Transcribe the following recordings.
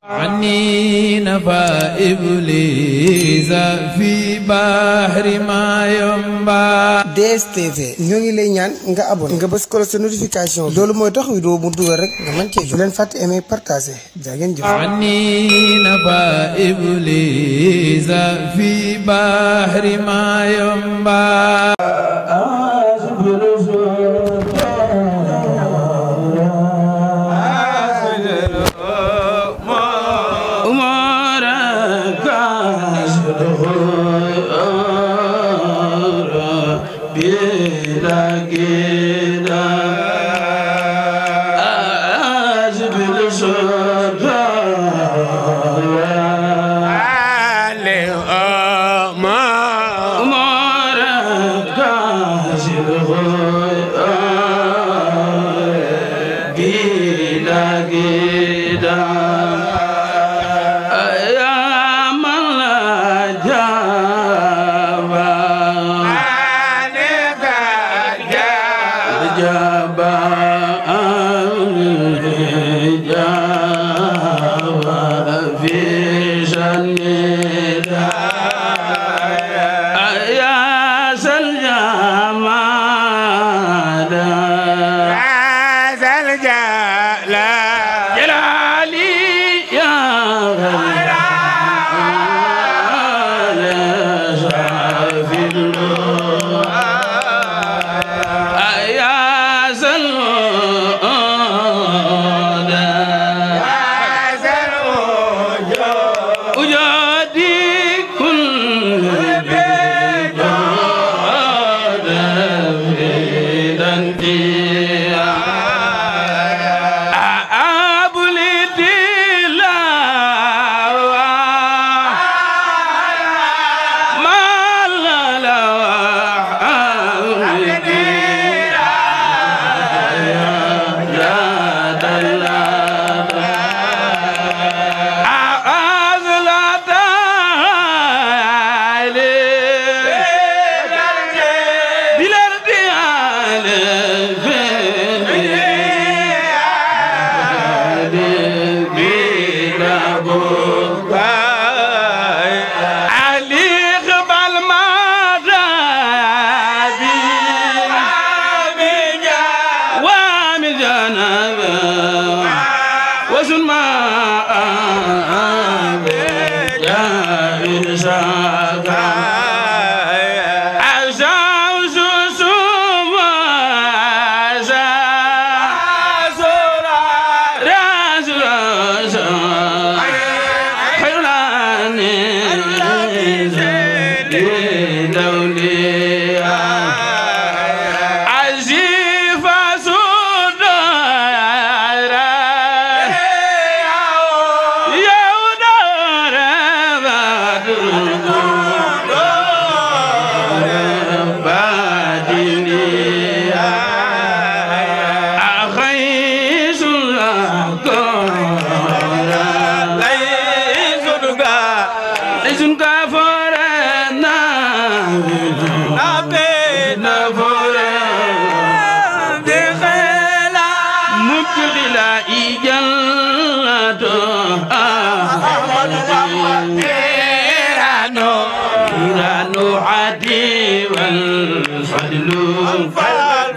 عني نفى إبليس في بحر ما ينبع. DSTV ñoo ngi lay ñaan nga abonné nga bës ko sa notification loolu mooy tax vidéo mu dugal rek nga mën cee jot. bu leen fàtte aimer partager jaa ngeen jëf. عني نفى إبليس في بحر ما ينبع.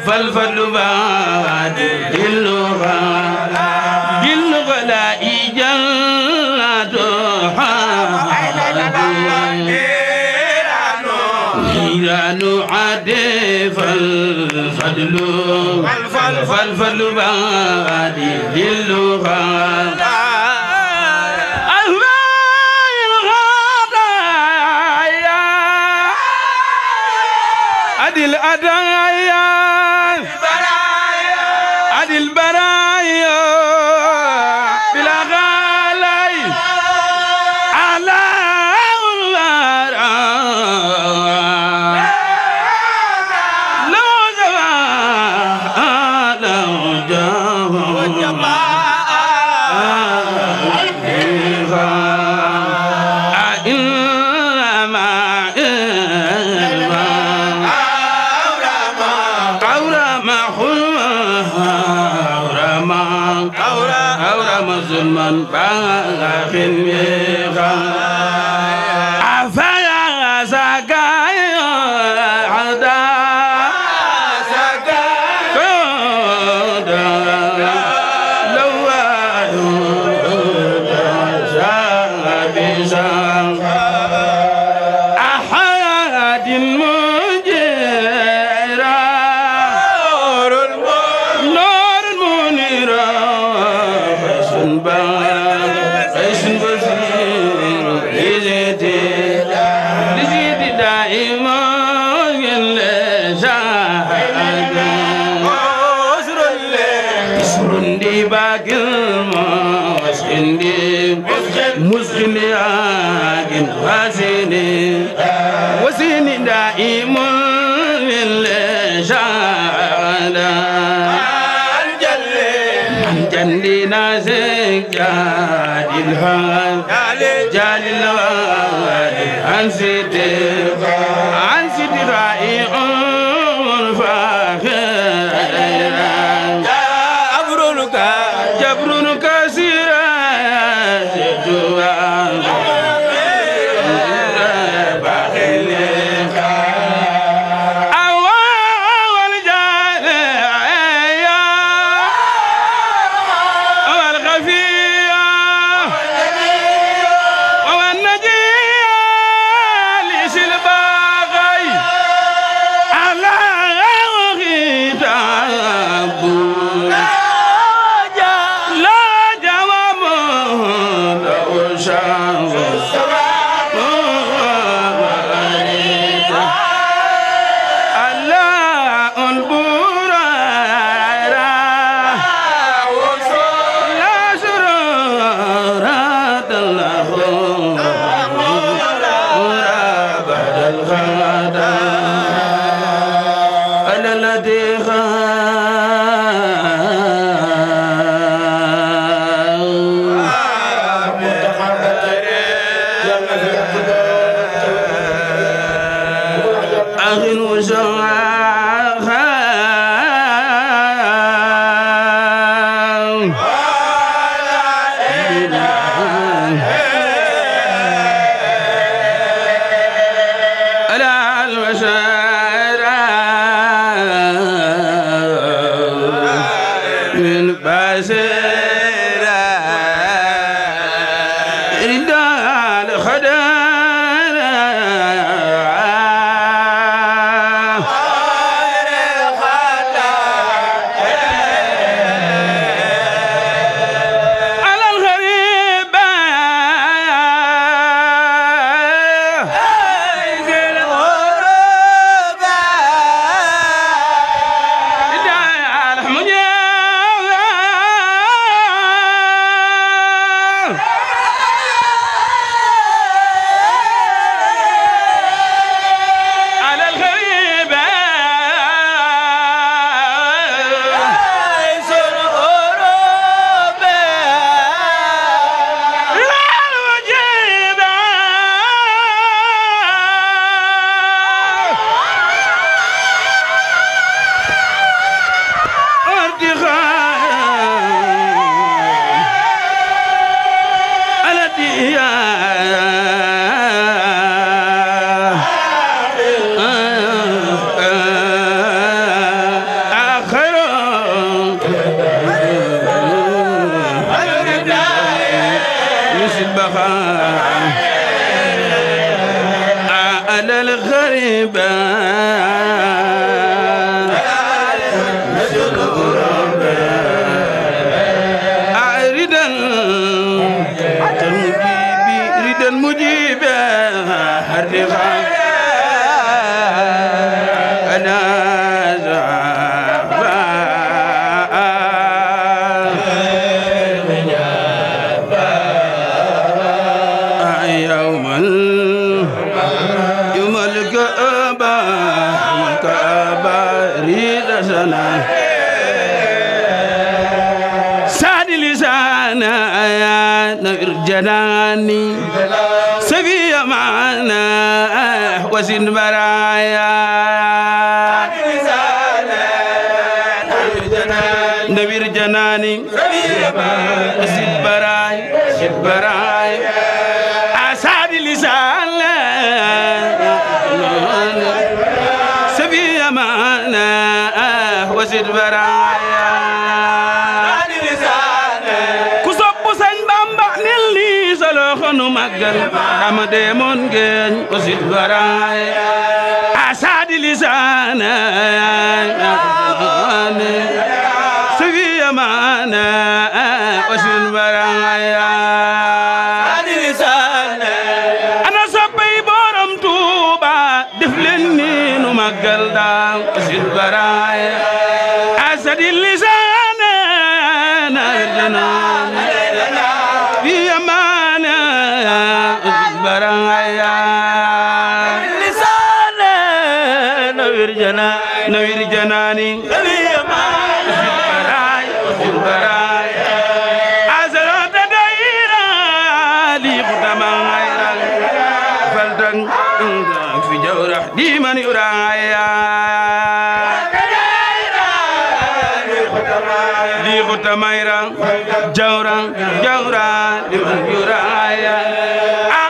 فالفضل بعد اللغة باللغة لا إجلتها نيران عدي فالفضل بعد اللغة إنما من باخ بخا عفا سكاي عدا وسيني دائم للشهادة جندي ناسك جاد الهام جاد الوالي عن سيدي رائع فاخر جبرونك سيرا على الغريبة أعرضا ردا مجيبا حرقا أنا زعبا يوم الكعبة ريد سنة سعد لسانا نور جناني سفي معنا وزن برايا نور جناني وزن برايا براي أسعد لسان سبي أمانة وزد براي كسب سن بامبا نلي سلوخنو مغل دام ديمون جن وزد براي أسعد لسان سبي أمانة وزد براي أنا صبي بورم توبا دفلني نمغل دام وزد براي أسعد لسان نرجنان في أمانة وزد براي نوير جناني براي أزرت دايرة لي قدام غيرا فلتن في جورح دي من يرايا لي قدام غيرا جورا جورا لمن يرايا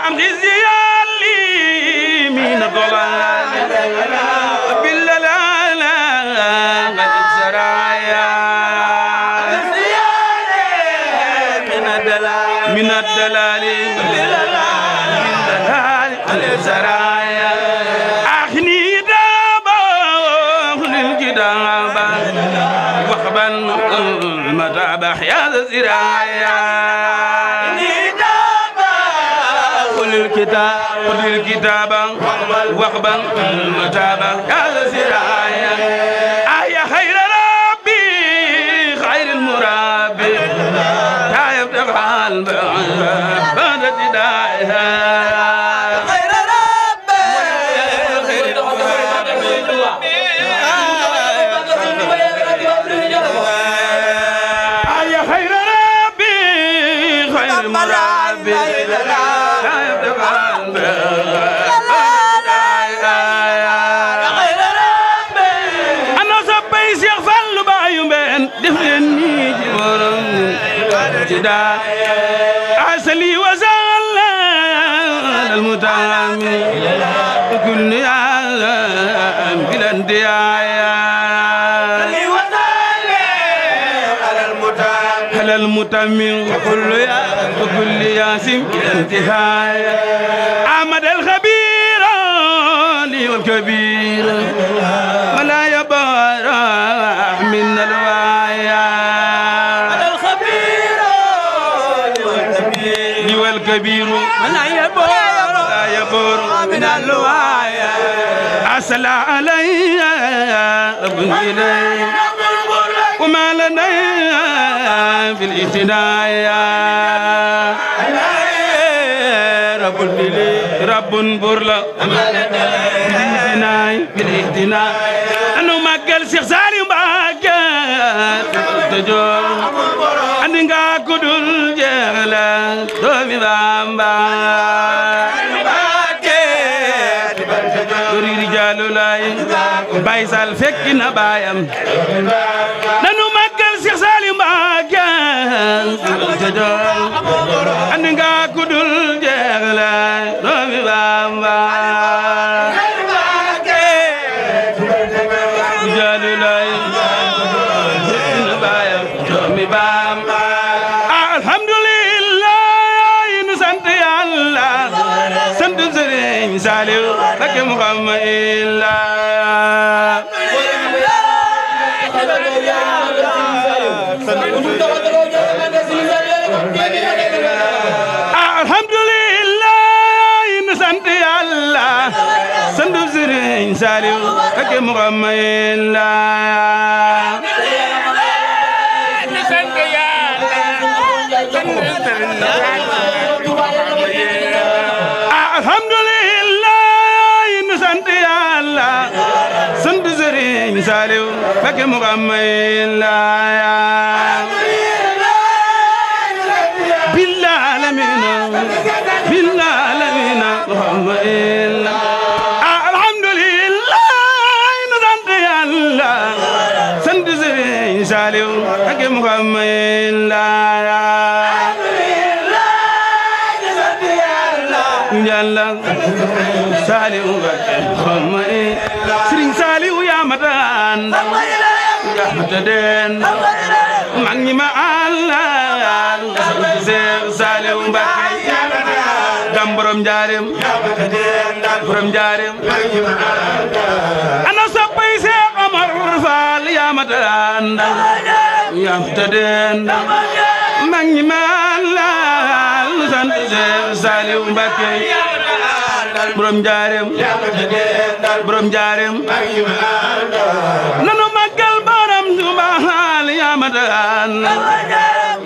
أم غزيالي من الضلال من الدلال الزرايا أخني دابا الكتابا وخبا المتابع يا الزرايا الكتابا وخبا المتابع يا الزرايا يا خير ربي خير المرابي يا يبتغى بعد ابتدائها خير ربي خير المرابي يا خير ربي خير المرابي يا يبتغى دفني جبرم جدا عسلي وزال المتامي كل يوم بلنديايا على المتامي كل ياسم بلنديايا أحمد الخبير لي والكبير ولا يبارا من الوايا والكبير لا يبور من الوايا أسأل علي ابن إلي وما لنا في الاهتدايا رب برلا بالاهتداء أنه مقل شيخ سالم تجو أنك كدول جهلا دومي بامبا تري رجال لاي بايسال فكنا بايم نانو مقل شيخ سالم تجو أنك كدول جهلا دومي بامبا رجال لاي سالو لك محمد إلا الحمد لله نسنت الله سندو سرين سالو لك محمد إلا نسنت يا الحمد لله نسنت يا الله سندو سرين سالو لك محمد إلا بالعالمين محمد إلا الحمد لله نسنت يا الله سندو سرين سالو لك محمد إلا Yàlla Saliou Mbacké xoma Serigne Saliou yaa mata àndal yaa mata den mag ñi ma àndal Serigne Saliou Mbacké gam borom njaareem ana soppay Seex Omar Fall yaa mata àndal yaa mata den mag ñi ma àndal sant Seex Saliou Mbacké borom njaareem nanu màggal borom Tuuba yaa mata àndal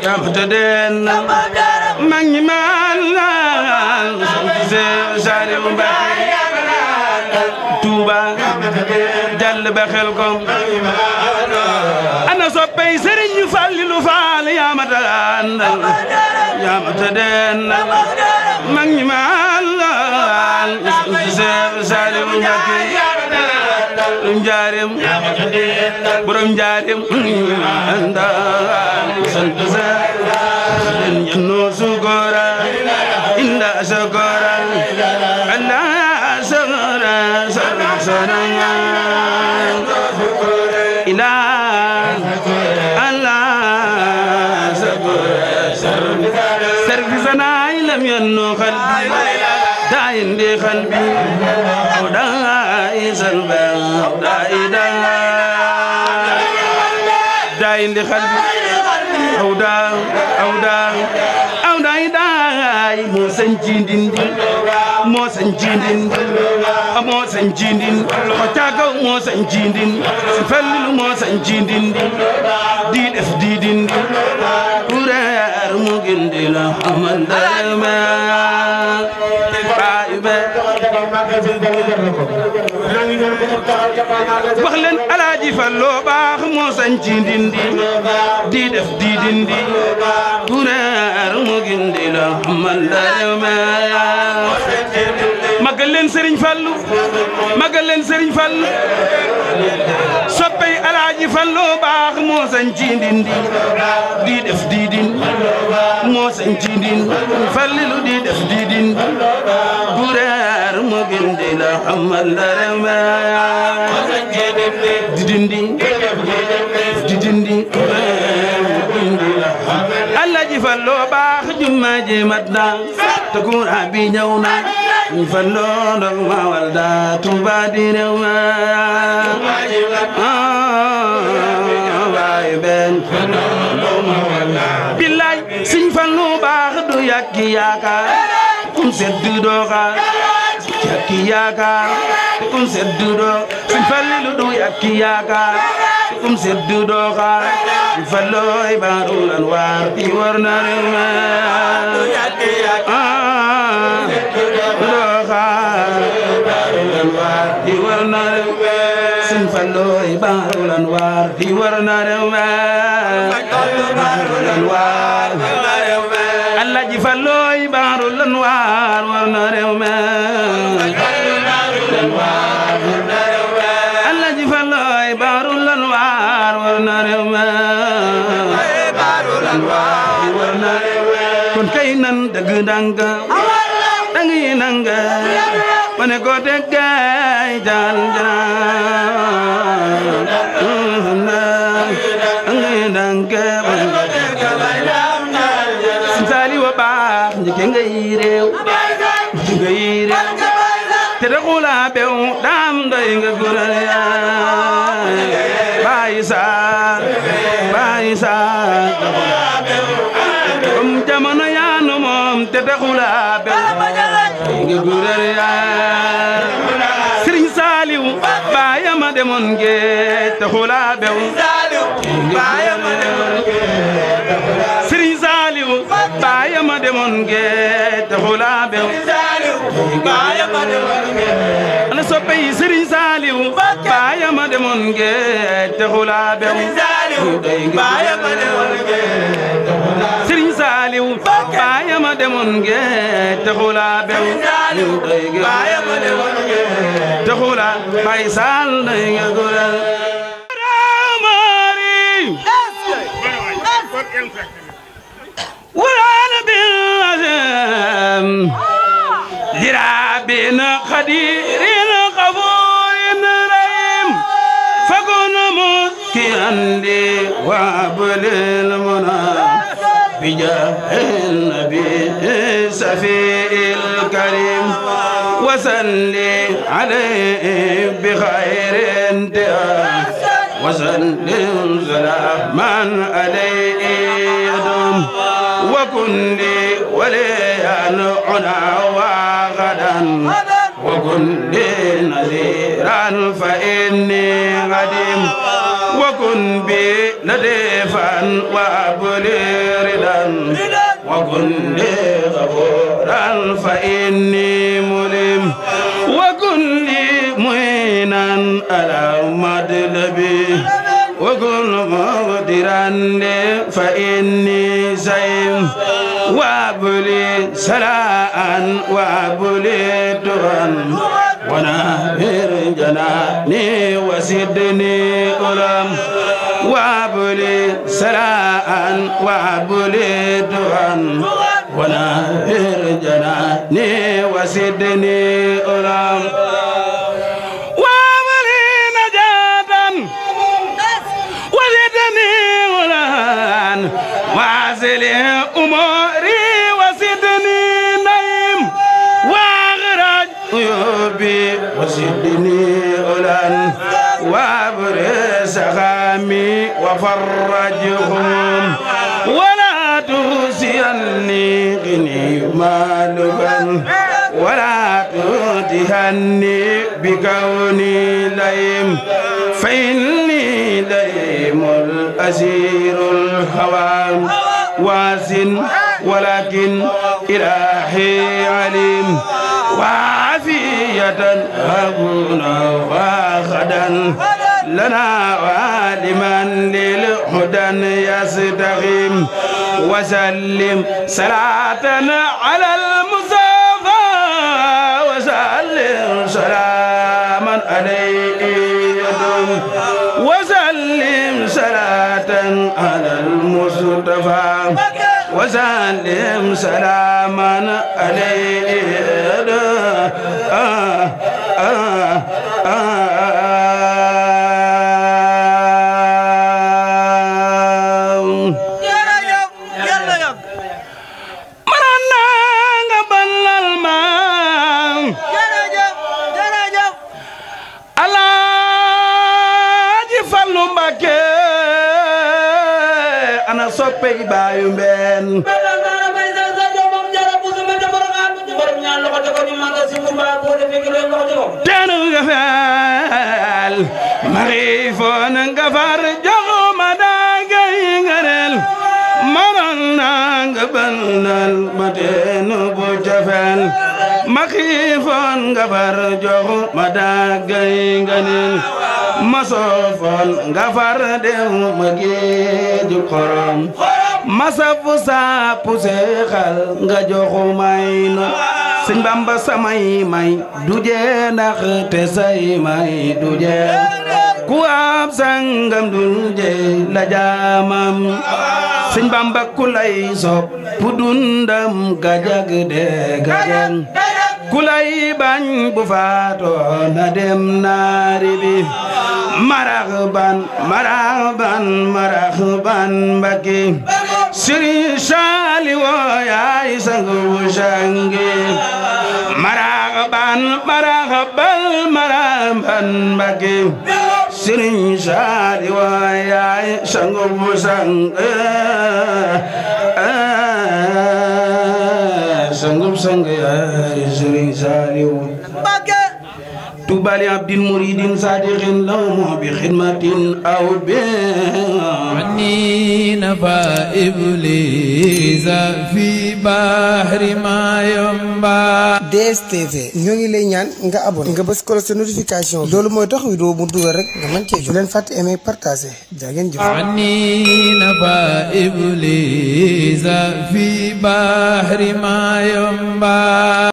yaa mata den mag ñi ma àndal Seex Saliou Mbacké Tuuba jàll ba Xelkom ana soppey Serigne Fallilou Fall yaa mata àndal yaa mata den mag ñi ma àndal Seex Saliou Mbacké njaareem borom njaareem àndal sant den ñano sugora inda sugora Allah sugora saranga ila Allah sugora sarfisana lam yanno qalbi dain di qalbi aw da'i salba aw da'i di qalbi aw da'i mo sanjindin mo sanjindin ko tagaw mo sanjindin fallu mo sanjindin di def didin kurar mo gindila amandama wax leen Alaaji Fallu baax moo sañ ci ndindi di def di dindi kureer mu gindi la mandalama magal leen Serigne Fallu magal leen Serigne Fallu soppey Alaaji Fallu baax moo sañ ci ndindi di def di dindi moo sañ ci ndindi Fallilu di def di dindi kureer mu gindi la mandalama didindi Alaaji Fallu baax juma ji matna te kura bi ñëw na ñu Fallu ndox ma walda Tuuba di réew ma waay ben billaay Sëñ Fallu baax du yàkki yaakaar kum seddu dooxaar yàkki yaakaar kum seddu doo Sëñ Fallilu du yàkki yaakaar kum seddu dooxaar Sëñ Fallu baaru lan waar di war na réew ma dooxaar lan waar di war na réew ma Sëñ Fallu baaru lan waar di war na réew ma lan waar Alaaji Fallu baaru lan waar war na réew ma Alaaji Fallu baaru lan waar war na réew ma kon kay nan dëgg danga dangi nanga ma ne ko deggay jal jana dangi nanga Sëñ Saliou baax njëkke ngay réew te da xula bew dam doy nga gural yaay Baay Saar comme jamono yaanu moom te da xula bew nga gural yaay Sëriñ Saliou baayama demoon géej te xula bew Sëriñ Saliou baayama demoon géej te xula bew ana soppey Sëriñ Saliou baayama demoon géej te xula bew Sëriñ Saliou baayama demoon géej te xula bew te xula Baay Saal day nga gural خدير غفور رحيم فكن مذكرا لي وابل المنى بجاه النبي سفي الكريم وصلي عليه بخير انتهاء وسلم سلاما عليه يدوم وكن لي وليا عنا وغدا وكن لي نذيرا فإني غديم وكن بي لطيفا وابلي ردا وكن لي غفورا فإني ملم وكن لي معينا على مطلبي وكن مقدرا لي فإني زين وابلي سلاء وابلي دهن ونهر جناني وسدني ألم وابلي سلاء وابلي دهن ونهر جناني وسدني ألم وابلي نجاة وسدني ألم وعزل أموري وسدني نيم واغرج عيوبي وسدني ألم وابرز سخامي وفرجهم ولا تسيني غني مالبا ولا تتهني بكوني ليم فإني ليم الأسير الهوى واسن ولكن إلهي عليم وعافية هبنا وغدا لنا ولمن للهدى يستقيم وسلم صلاة على المصطفى وسلم سلاما عليه يدوم وسلم صلاة على المصطفى وسلم سلاما عليه ana soppe baayu mbeen tenu nga feel mari foon nga far joxu ma daagay nga nel maron na nga banal ma teenu bu jafeel ma xiifoon nga far joxu ma daagay nga nel ma soofoon nga far dem ma géeju xorom ma safu saapu seexal nga joxu may no Sëñ Bamba samay may duje ndax te say may duje ku ab sangam duje la jaamam Sëñ Bamba ku lay sopp pudundam gajag de gajag ku lay bañ bu faatoo na dem naari bi marhaban marhaban marhaban Mbakke Sëriñ Saaliw yaay sangu sangi marhaban marhaban marhaban Mbakke Sëriñ Saaliw yaay sangu sangi sangub sang yaay Sëriñ Saaliw tubali abdin muridin sadiqin law bi khidmatin aw bi عني نفى إبليس في بحر ما ينبع DSTV ñoo ngi lay ñaan nga abonné nga bës ko sa notification loolu mooy tax vidéo mu dugal rek nga mën cee jot leen fàtte aimer partager jaa ngeen jëf عني نفى إبليس في بحر ما ينبع